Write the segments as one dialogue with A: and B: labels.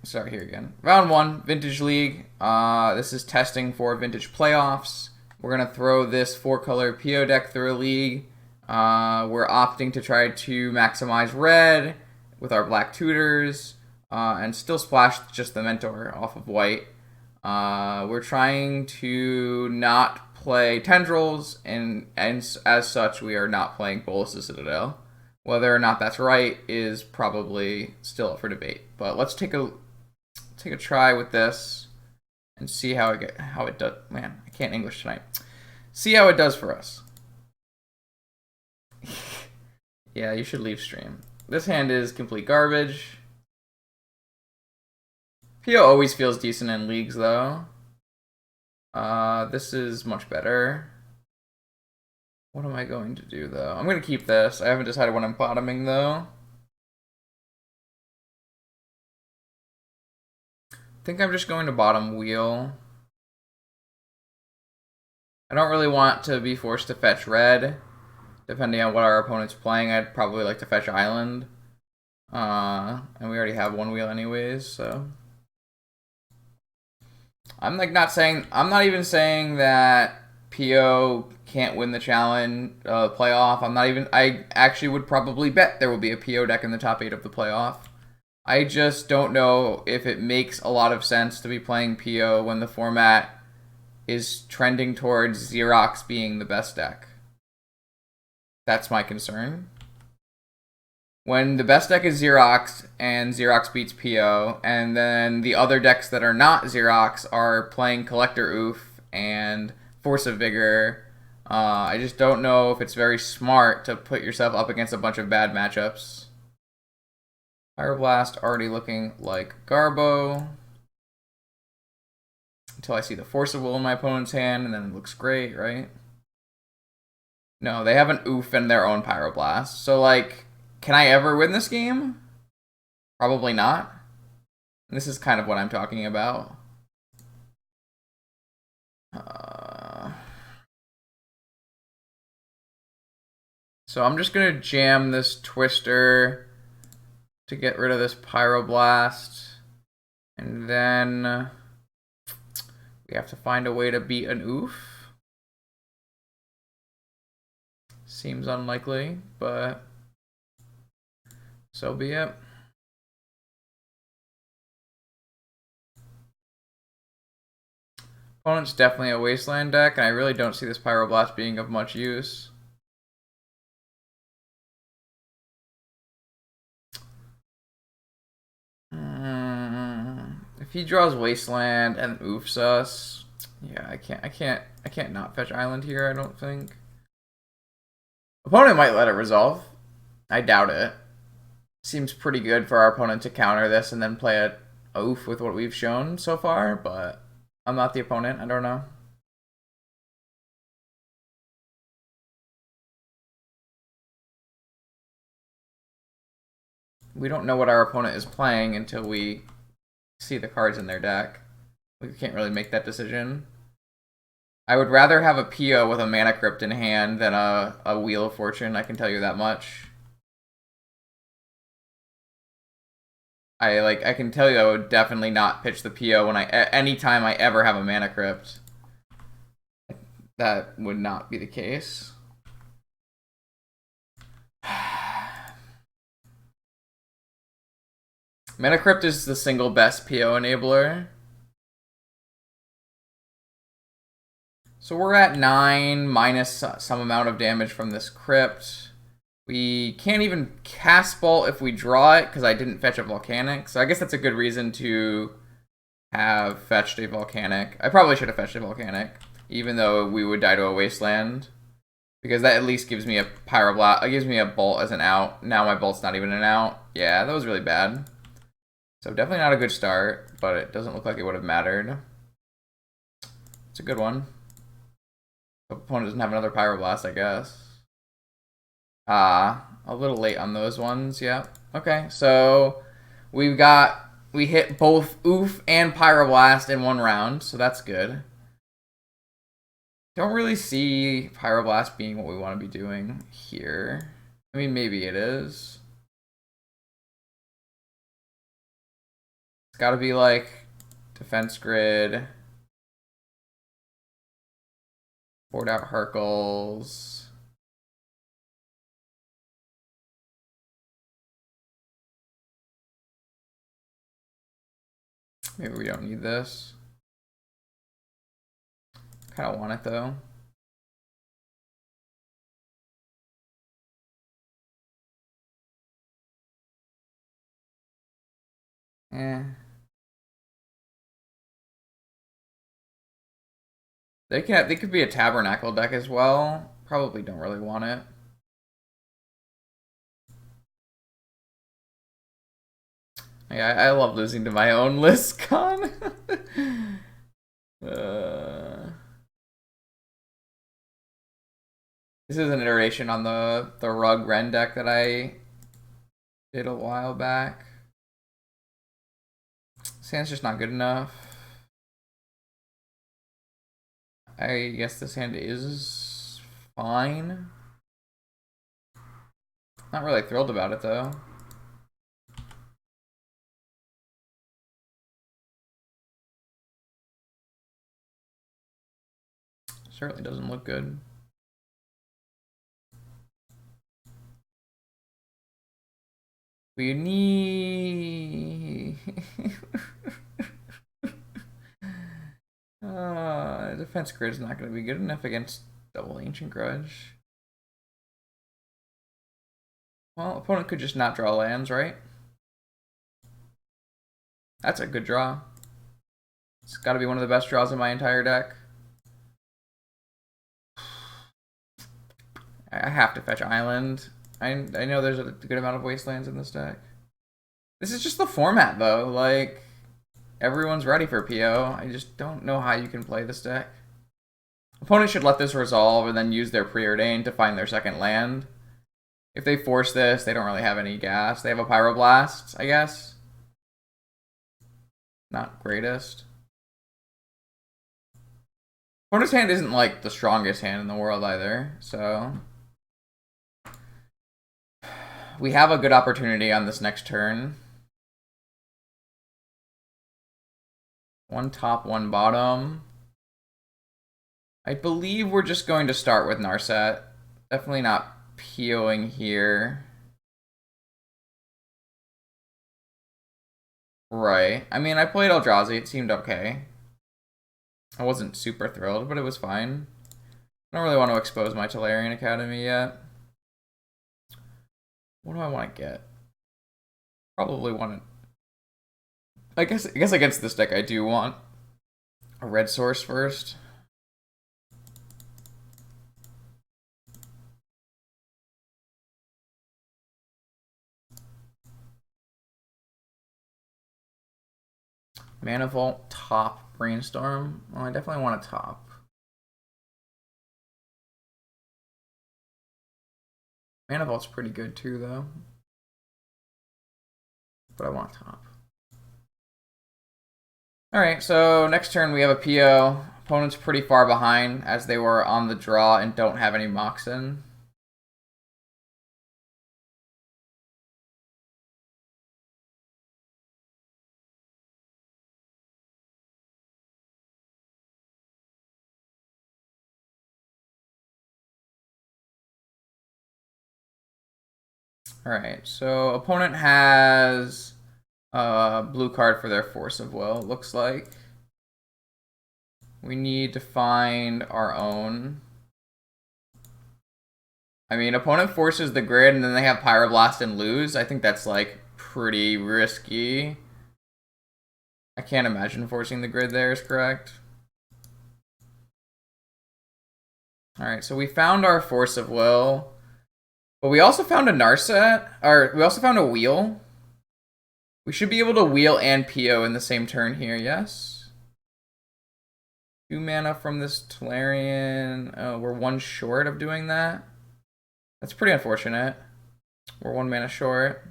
A: Sorry, here again. Round 1, Vintage League. This is testing for Vintage Playoffs. We're going to throw this 4-color PO deck through a league. We're opting to try to maximize red with our black tutors and still splash just the Mentor off of white. We're trying to not play Tendrils, and as such, we are not playing Bolas' Citadel. Whether or not that's right is probably still up for debate. But let's take a try with this and see how it does. Man, I can't English tonight. See how it does for us. Yeah, you should leave stream. This hand is complete garbage. PO always feels decent in leagues though. This is much better. What am I going to do though? I'm going to keep this. I haven't decided what I'm bottoming though. I think I'm just going to bottom wheel. I don't really want to be forced to fetch red. Depending on what our opponent's playing, I'd probably like to fetch island. And we already have one wheel anyways, so. I'm not even saying that PO can't win the challenge playoff. I actually would probably bet there will be a PO deck in the top 8 of the playoff. I just don't know if it makes a lot of sense to be playing PO when the format is trending towards Xerox being the best deck. That's my concern. When the best deck is Xerox and Xerox beats PO, and then the other decks that are not Xerox are playing Collector Oof and Force of Vigor, I just don't know if it's very smart to put yourself up against a bunch of bad matchups. Pyroblast already looking like Garbo. Until I see the Force of Will in my opponent's hand, and then it looks great, right? No, they have an Oof and their own Pyroblast. So, like, can I ever win this game? Probably not. And this is kind of what I'm talking about. So I'm just going to jam this Twister to get rid of this Pyroblast. And then we have to find a way to beat an Oof. Seems unlikely, but so be it. Opponent's definitely a Wasteland deck, and I really don't see this Pyroblast being of much use. If he draws Wasteland and oofs us, yeah, I can't not fetch Island here, I don't think. Opponent might let it resolve. I doubt it. Seems pretty good for our opponent to counter this and then play a oof with what we've shown so far, but I'm not the opponent, I don't know. We don't know what our opponent is playing until we see the cards in their deck. We can't really make that decision. I would rather have a PO with a Mana Crypt in hand than a Wheel of Fortune, I can tell you that much. I can tell you I would definitely not pitch the PO when anytime I ever have a Mana Crypt. That would not be the case. Mana Crypt is the single best PO enabler. So we're at 9 minus some amount of damage from this Crypt. We can't even cast Bolt if we draw it because I didn't fetch a Volcanic. So I guess that's a good reason to have fetched a Volcanic. I probably should have fetched a Volcanic, even though we would die to a Wasteland. Because that at least gives me a Pyroblast. It gives me a Bolt as an out. Now my Bolt's not even an out. Yeah, that was really bad. So definitely not a good start, but it doesn't look like it would have mattered. It's a good one. The opponent doesn't have another Pyroblast, I guess. A little late on those ones, yeah. Okay, so we hit both Oof and Pyroblast in one round, so that's good. Don't really see Pyroblast being what we want to be doing here. I mean, maybe it is. gotta be like defense grid. Board out Hercules. Maybe we don't need this. Kind of want it though. Eh. They could be a Tabernacle deck as well. Probably don't really want it. Yeah, I love losing to my own list, Con. This is an iteration on the Rug Ren deck that I did a while back. Sand's just not good enough. I guess this hand is fine. Not really thrilled about it though. Certainly doesn't look good. We need defense grid's not going to be good enough against double Ancient Grudge. Well, opponent could just not draw lands, right? That's a good draw. It's got to be one of the best draws in my entire deck. I have to fetch Island. I know there's a good amount of wastelands in this deck. This is just the format, though. Like, everyone's ready for PO. I just don't know how you can play this deck. Opponent should let this resolve and then use their Preordain to find their second land. If they force this, they don't really have any gas. They have a Pyroblast, I guess. Not greatest. Opponent's hand isn't like the strongest hand in the world either, so we have a good opportunity on this next turn. One top, one bottom. I believe we're just going to start with Narset. Definitely not POing here. Right. I mean, I played Eldrazi. It seemed okay. I wasn't super thrilled, but it was fine. I don't really want to expose my Tolarian Academy yet. What do I want to get? Probably want to... I guess against this deck I do want a red source first. Mana Vault, top, Brainstorm. Well, I definitely want a top. Mana Vault's pretty good too, though. But I want top. Alright, so next turn we have a PO. Opponent's pretty far behind as they were on the draw and don't have any Moxen. Alright, so opponent has a blue card for their Force of Will, it looks like. We need to find our own. I mean, opponent forces the grid and then they have Pyroblast and lose. I think that's like pretty risky. I can't imagine forcing the grid there is correct. Alright, so we found our Force of Will. But we also found a Narset, or we also found a wheel. We should be able to wheel and PO in the same turn here, yes? 2 mana from this Tolarian. Oh, we're 1 short of doing that. That's pretty unfortunate. We're 1 mana short.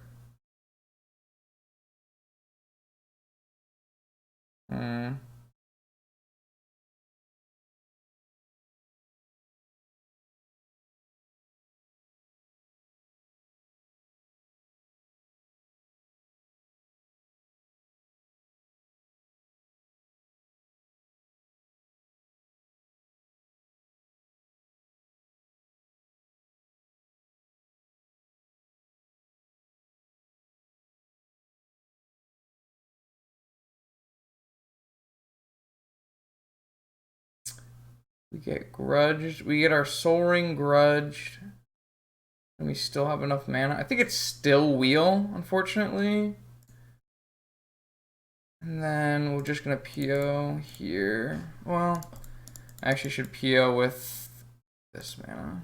A: We get grudged. We get our Soul Ring grudged. And we still have enough mana. I think it's still Wheel, unfortunately. And then we're just gonna PO here. Well, I actually should PO with this mana.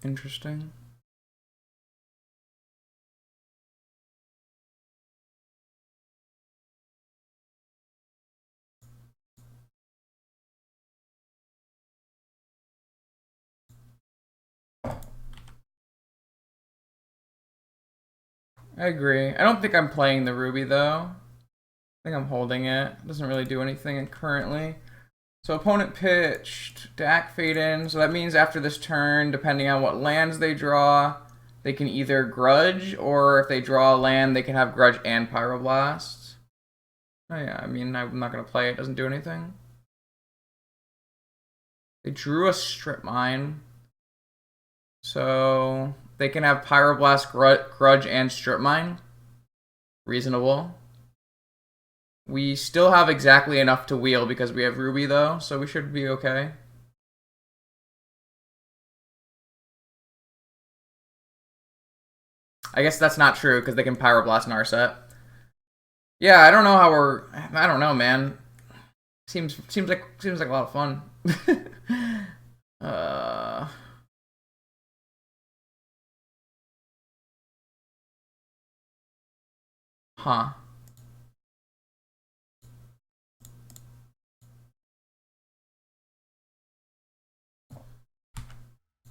A: Interesting. I agree. I don't think I'm playing the Ruby though. I think I'm holding it. It doesn't really do anything currently. So opponent pitched Dak Faden. So that means after this turn, depending on what lands they draw, they can either Grudge, or if they draw a land, they can have Grudge and Pyroblast. Oh yeah, I mean, I'm not going to play it. It doesn't do anything. They drew a Strip Mine. So they can have Pyroblast, Grudge, and Strip Mine. Reasonable. We still have exactly enough to wheel because we have Ruby, though, so we should be okay. I guess that's not true because they can Pyroblast Narset. Yeah, I don't know how we're. I don't know, man. Seems like a lot of fun. uh. Huh.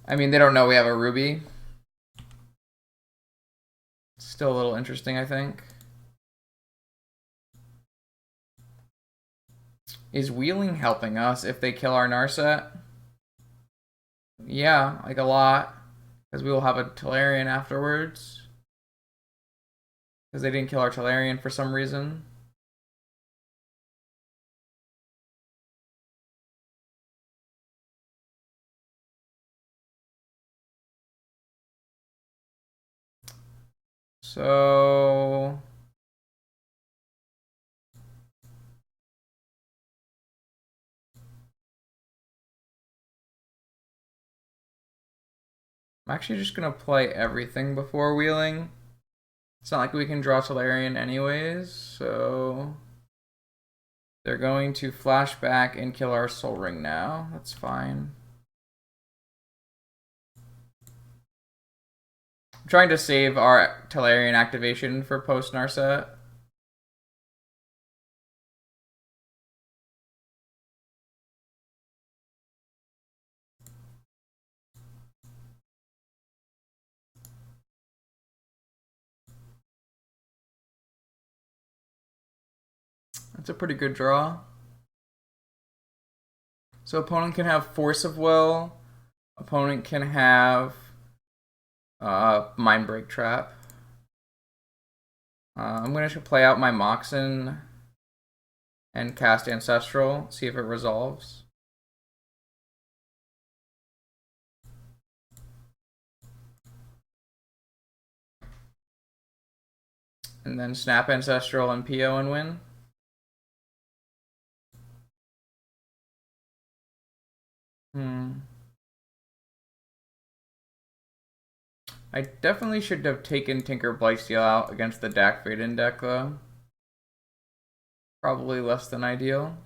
A: I mean, they don't know we have a Ruby. Still a little interesting, I think. Is wheeling helping us if they kill our Narset? Yeah, like a lot. Because we will have a Tolarian afterwards. Because they didn't kill our Tolarian for some reason. So I'm actually just gonna play everything before wheeling. It's not like we can draw Tolarian anyways, so they're going to flash back and kill our Soul Ring now. That's fine. I'm trying to save our Tolarian activation for post Narset. That's a pretty good draw. So opponent can have Force of Will. Opponent can have Mindbreak Trap. I'm going to play out my Moxen and cast Ancestral, see if it resolves. And then snap Ancestral and PO and win. I definitely should have taken Tinker Blightsteel out against the Dak Faden deck, though. Probably less than ideal.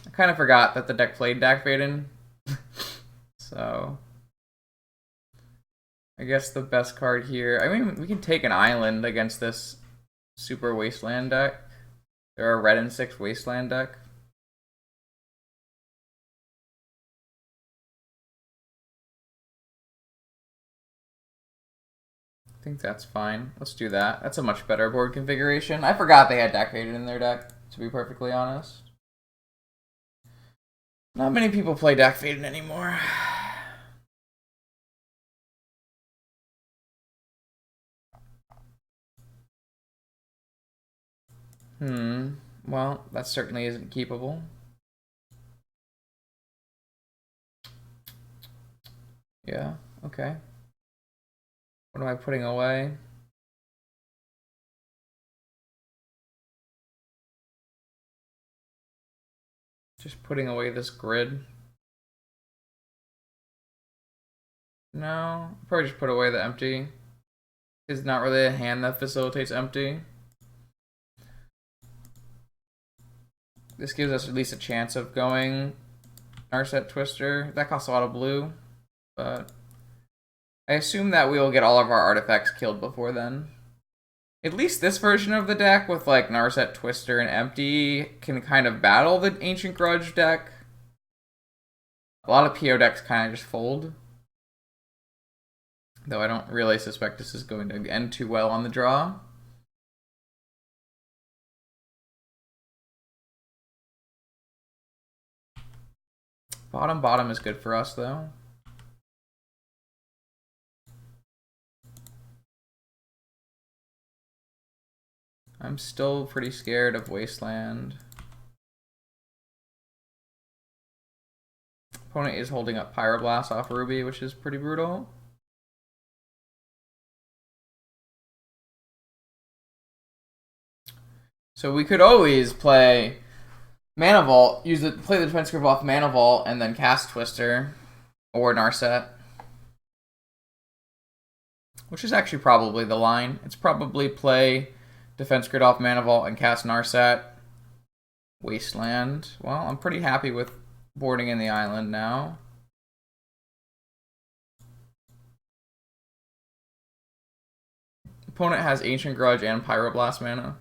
A: I kind of forgot that the deck played Dak Faden. So I guess the best card here... I mean, we can take an island against this Super Wasteland deck. Or a red and 6 Wasteland deck. I think that's fine. Let's do that. That's a much better board configuration. I forgot they had Dak Faden in their deck, to be perfectly honest. Not many people play Dak Faden anymore. Well, that certainly isn't keepable. Yeah, okay. What am I putting away? Just putting away this grid. No, probably just put away the empty. It's not really a hand that facilitates empty. This gives us at least a chance of going Narset Twister. That costs a lot of blue, but I assume that we will get all of our artifacts killed before then. At least this version of the deck with like Narset Twister and empty can kind of battle the Ancient Grudge deck. A lot of PO decks kind of just fold. Though I don't really suspect this is going to end too well on the draw. Bottom is good for us though. I'm still pretty scared of Wasteland. Opponent is holding up Pyroblast off Ruby, which is pretty brutal. So we could always play Mana Vault, play the defense group off Mana Vault, and then cast Twister or Narset. Which is actually probably the line. It's probably play Defense Grid off Mana Vault and cast Narset. Wasteland. Well, I'm pretty happy with boarding in the island now. Opponent has Ancient Grudge and Pyroblast mana.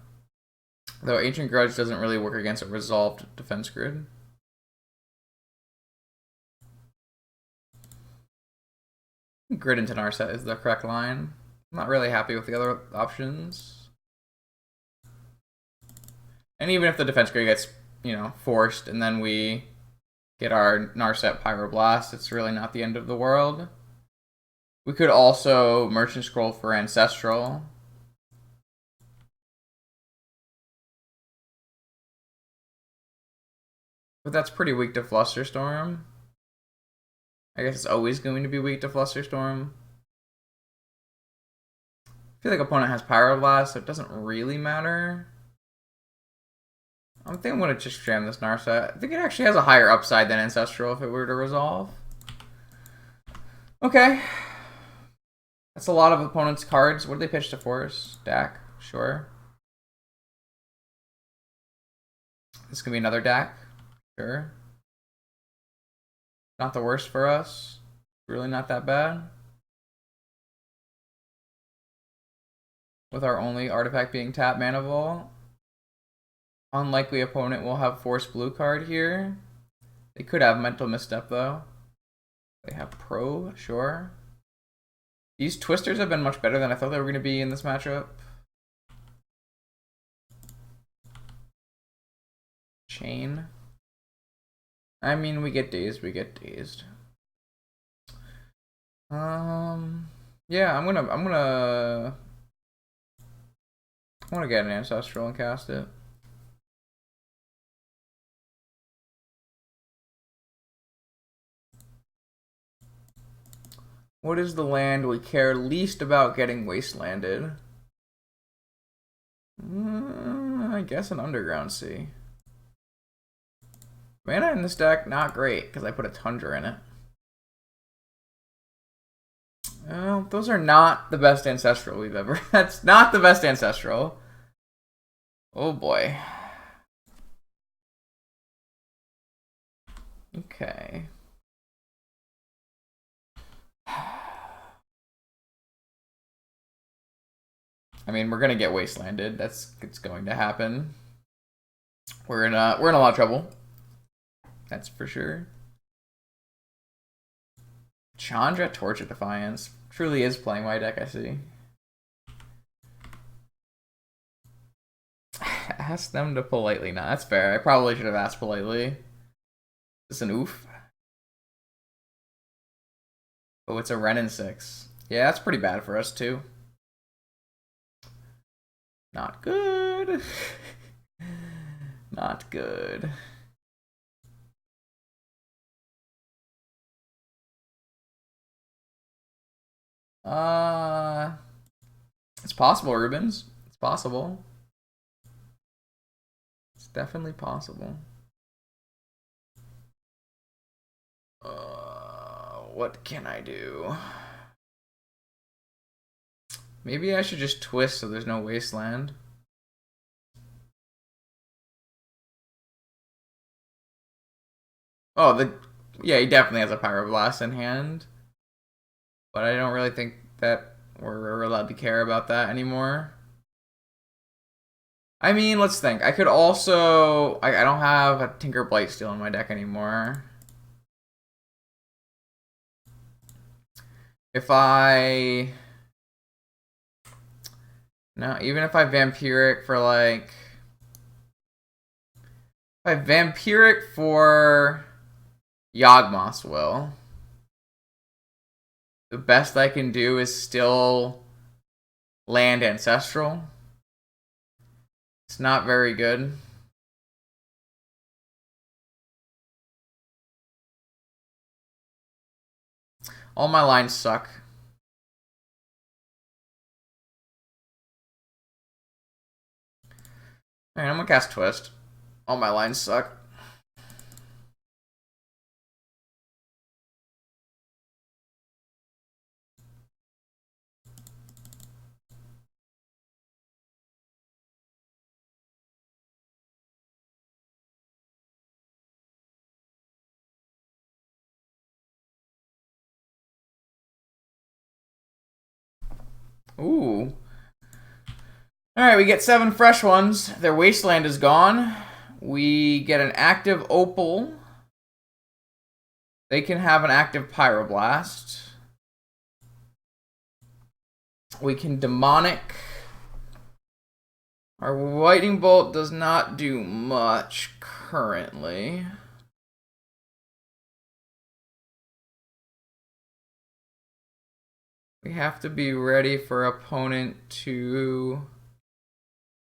A: Though Ancient Grudge doesn't really work against a resolved Defense Grid. Grid into Narset is the correct line. I'm not really happy with the other options. And even if the Defense Grid gets, forced and then we get our Narset Pyroblast, it's really not the end of the world. We could also Merchant Scroll for Ancestral. But that's pretty weak to Flusterstorm. I guess it's always going to be weak to Flusterstorm. I feel like opponent has Pyroblast, so it doesn't really matter. I think I'm going to just jam this Narset. I think it actually has a higher upside than Ancestral if it were to resolve. Okay. That's a lot of opponent's cards. What did they pitch to force? Dak? Sure. This could be another Dak. Sure. Not the worst for us. Really not that bad. With our only artifact being tap Mana Vault. Unlikely opponent will have Force Blue card here. They could have Mental Misstep though. They have Probe, sure. These Twisters have been much better than I thought they were going to be in this matchup. Chain. I mean, we get dazed. Yeah, I'm gonna get an Ancestral and cast it. What is the land we care least about getting wastelanded? I guess an Underground Sea. Mana in this deck, not great, because I put a Tundra in it. Well, those are not the best Ancestral we've ever... That's not the best Ancestral. Oh boy. Okay. I mean, we're gonna get wastelanded. It's going to happen. We're in a lot of trouble. That's for sure. Chandra Torch of Defiance truly is playing my deck, I see. Ask them to politely. No, that's fair. I probably should have asked politely. Is this an oof? Oh, it's a Renin 6. Yeah, that's pretty bad for us, too. Not good. Not good. It's possible, Rubens. It's possible. It's definitely possible. What can I do? Maybe I should just twist so there's no wasteland. Oh, yeah, he definitely has a Pyroblast in hand. But I don't really think that we're allowed to care about that anymore. I mean, let's think. I could also... I don't have a Tinker Blightsteel in my deck anymore. If I... No, even if I Vampiric for like... If I Vampiric for Yawgmoth's Will, the best I can do is still land Ancestral. It's not very good. All my lines suck. Alright, I'm gonna cast Twist. All my lines suck. Ooh. Alright, we get 7 fresh ones. Their wasteland is gone. We get an active Opal. They can have an active Pyroblast. We can Demonic. Our Lightning Bolt does not do much currently. We have to be ready for opponent to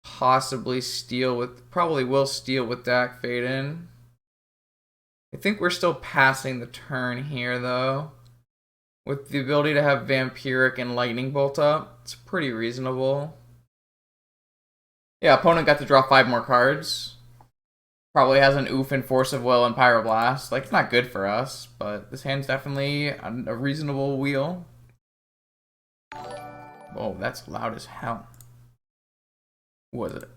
A: possibly steal with... Probably will steal with Dack Fayden. I think we're still passing the turn here, though. With the ability to have Vampiric and Lightning Bolt up, it's pretty reasonable. Yeah, opponent got to draw 5 more cards. Probably has an Oof and Force of Will and Pyroblast. Like, it's not good for us, but this hand's definitely a reasonable wheel. Whoa, that's loud as hell. Who was it?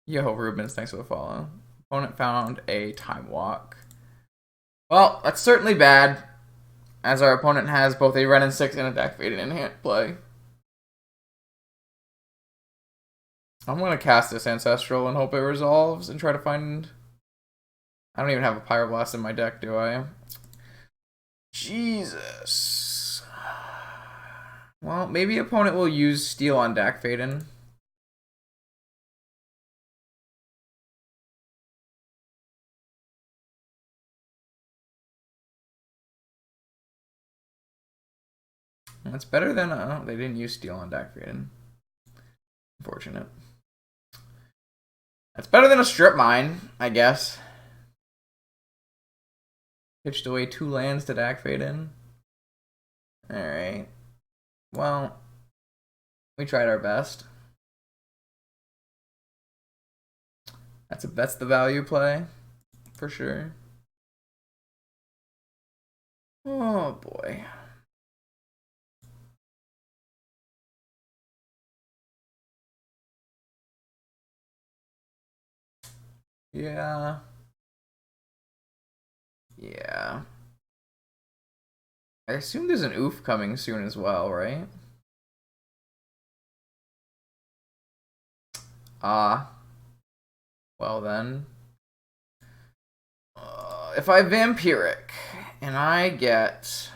A: Yo, Rubens, thanks for the follow. Opponent found a Time Walk. Well, that's certainly bad, as our opponent has both a Ren and 6 and a Dack Fayden in hand play. I'm gonna cast this Ancestral and hope it resolves and try to find... I don't even have a Pyroblast in my deck, do I? Jesus. Well, maybe opponent will use Steel on Dack Fayden. That's better than... they didn't use Steel on Dack Fayden. Unfortunate. That's better than a Strip Mine, I guess. Pitched away 2 lands to Dack Fayden. Alright. Well, we tried our best. That's the value play, for sure. Oh boy. Yeah. Yeah. I assume there's an oof coming soon as well, right? Well then. If I Vampiric and I get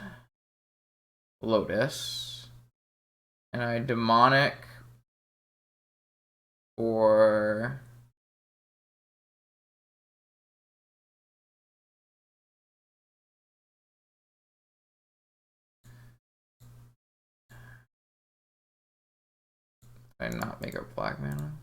A: Lotus and I Demonic or I not make a black mana.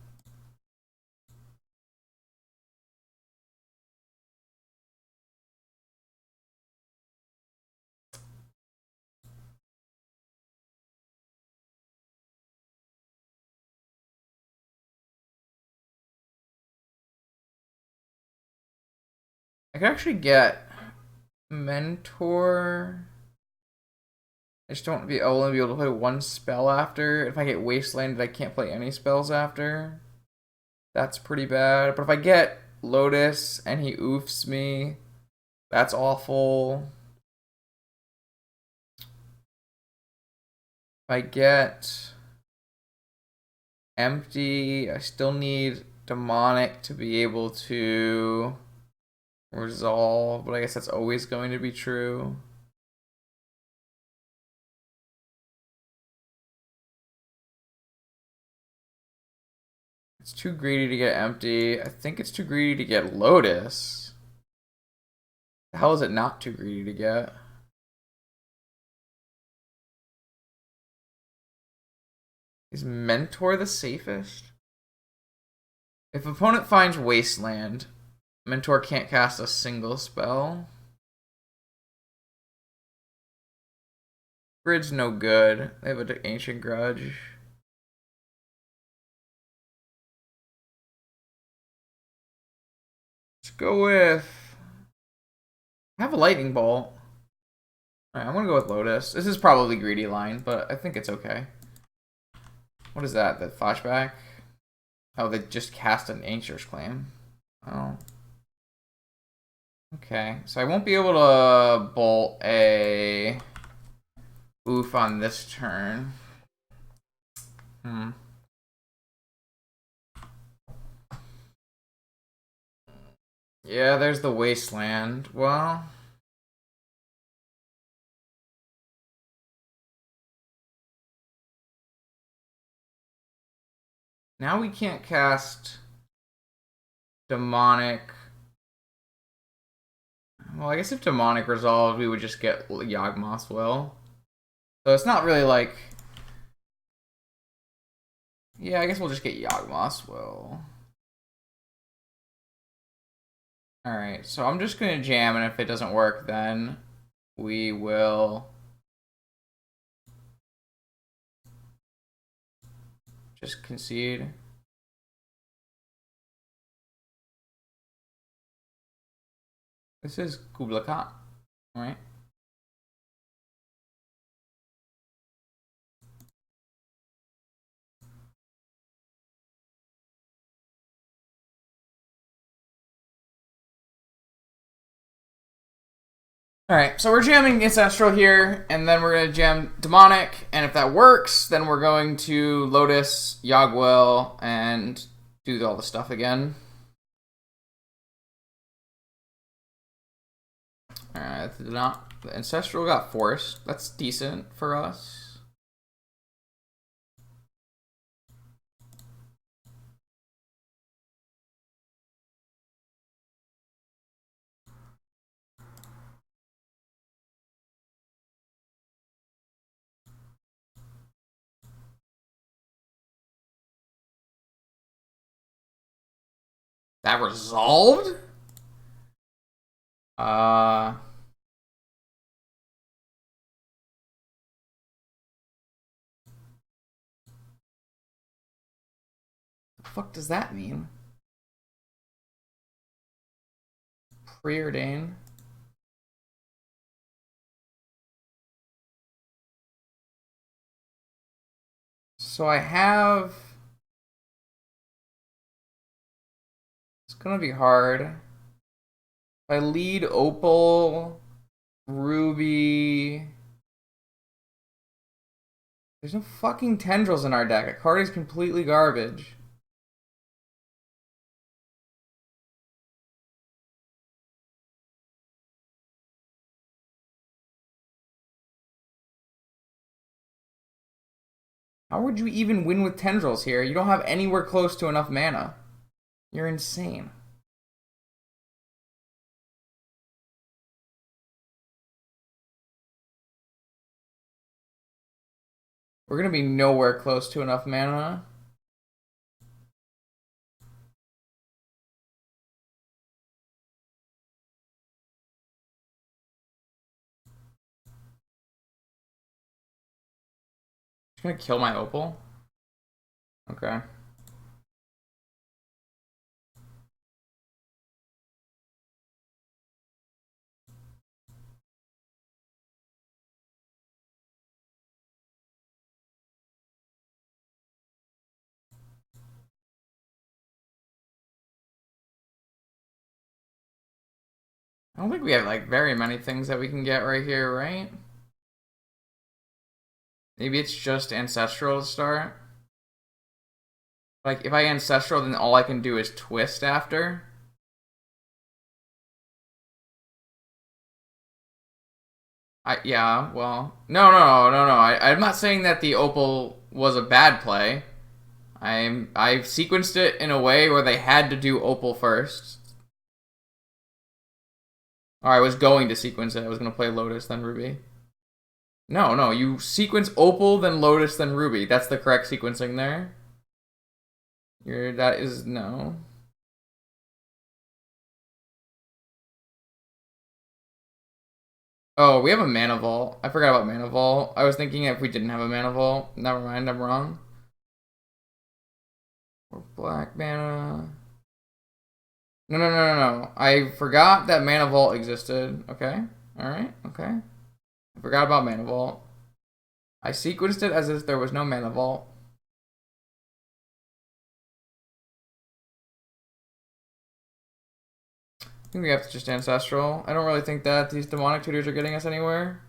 A: I could actually get Mentor. I just don't be only be able to play one spell after. If I get Wastelanded, I can't play any spells after. That's pretty bad. But if I get Lotus and he oofs me, that's awful. If I get Empty, I still need Demonic to be able to resolve, but I guess that's always going to be true. It's too greedy to get Empty. I think it's too greedy to get Lotus. How is it not too greedy to get? Is Mentor the safest? If opponent finds Wasteland, Mentor can't cast a single spell. Grid's no good. They have an Ancient Grudge. Let's go with... I have a Lightning Bolt. Alright, I'm gonna go with Lotus. This is probably greedy line, but I think it's okay. What is that? The flashback? Oh, they just cast an Ancient Claim. Oh. Okay, so I won't be able to bolt a oof on this turn. Yeah, there's the Wasteland. Well... Now we can't cast Demonic. Well, I guess if Demonic resolved, we would just get Yawgmoth's Will. So it's not really like... Yeah, I guess we'll just get Yawgmoth's Will. Alright, so I'm just going to jam, and if it doesn't work, then we will just concede. This is Kubla Khan, right? Alright, so we're jamming Ancestral here, and then we're going to jam Demonic, and if that works, then we're going to Lotus, Yawgwill, and do all the stuff again. Alright, the Ancestral got forced. That's decent for us. That resolved? The fuck does that mean? Preordain. So I have... It's gonna be hard. If I lead Opal, Ruby... There's no fucking Tendrils in our deck. A card is completely garbage. How would you even win with Tendrils here? You don't have anywhere close to enough mana. You're insane. We're gonna be nowhere close to enough mana. Just gonna kill my Opal. Okay. I don't think we have like very many things that we can get right here, right? Maybe it's just Ancestral to start. Like, if I Ancestral, then all I can do is twist after. Yeah, well... No. I'm not saying that the Opal was a bad play. I sequenced it in a way where they had to do Opal first. Or I was going to sequence it. I was going to play Lotus, then Ruby. No. You sequence Opal, then Lotus, then Ruby. That's the correct sequencing there. That is... No. Oh, we have a Mana Vault. I forgot about Mana Vault. I was thinking if we didn't have a Mana Vault. Never mind, I'm wrong. Or black mana. No. I forgot that Mana Vault existed. Okay. Alright. Okay. I forgot about Mana Vault. I sequenced it as if there was no Mana Vault. I think we have to just Ancestral. I don't really think that these Demonic Tutors are getting us anywhere.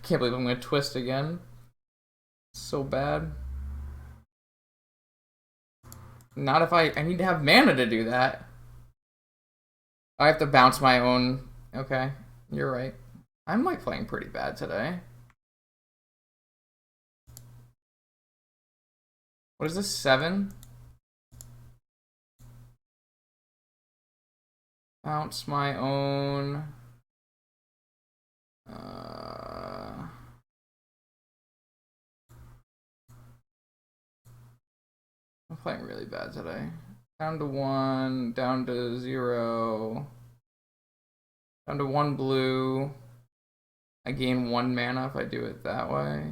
A: Can't believe I'm gonna twist again. So bad. Not if I need to have mana to do that. I have to bounce my own. Okay, you're right. I'm like playing pretty bad today. What is this, 7? Bounce my own. I'm playing really bad today. Down to 1, down to 0, down to 1 blue. I gain 1 mana if I do it that way.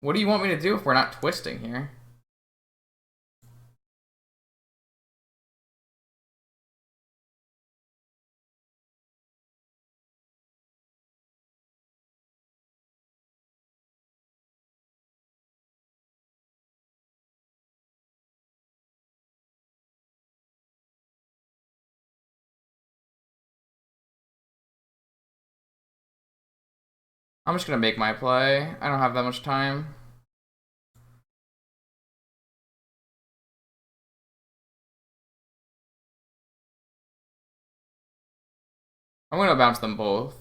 A: What do you want me to do if we're not twisting here? I'm just gonna make my play. I don't have that much time. I'm gonna bounce them both.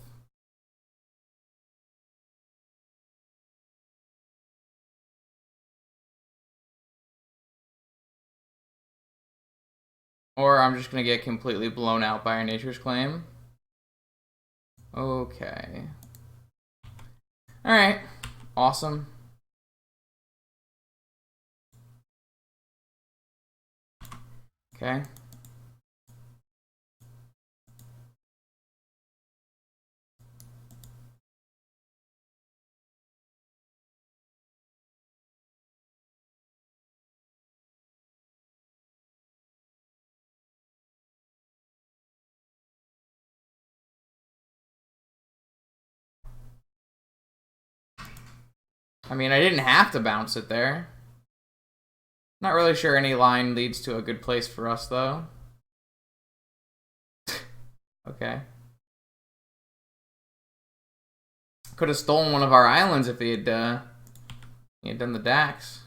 A: Or I'm just gonna get completely blown out by a Nature's Claim. Okay. Alright. Awesome. Okay. I mean, I didn't have to bounce it there. Not really sure any line leads to a good place for us, though. Okay. Could have stolen one of our islands if he had done the Dax.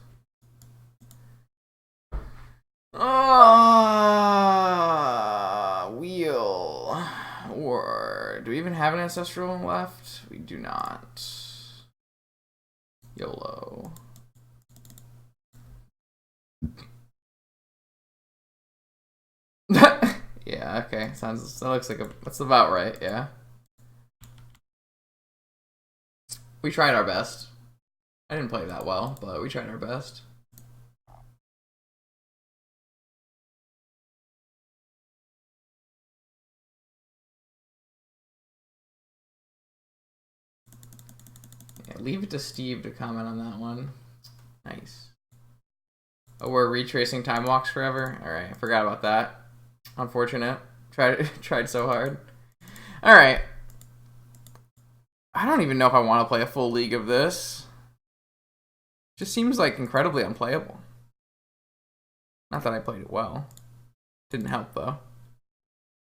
A: Wheel. Or do we even have an Ancestral left? We do not. YOLO. Yeah, okay. That looks like that's about right, yeah. We tried our best. I didn't play that well, but we tried our best. leave it to Steve to comment on that one. Nice. Oh, we're retracing time walks forever? Alright, I forgot about that. Unfortunate. Tried so hard. Alright. I don't even know if I want to play a full league of this. Just seems like incredibly unplayable. Not that I played it well. Didn't help though.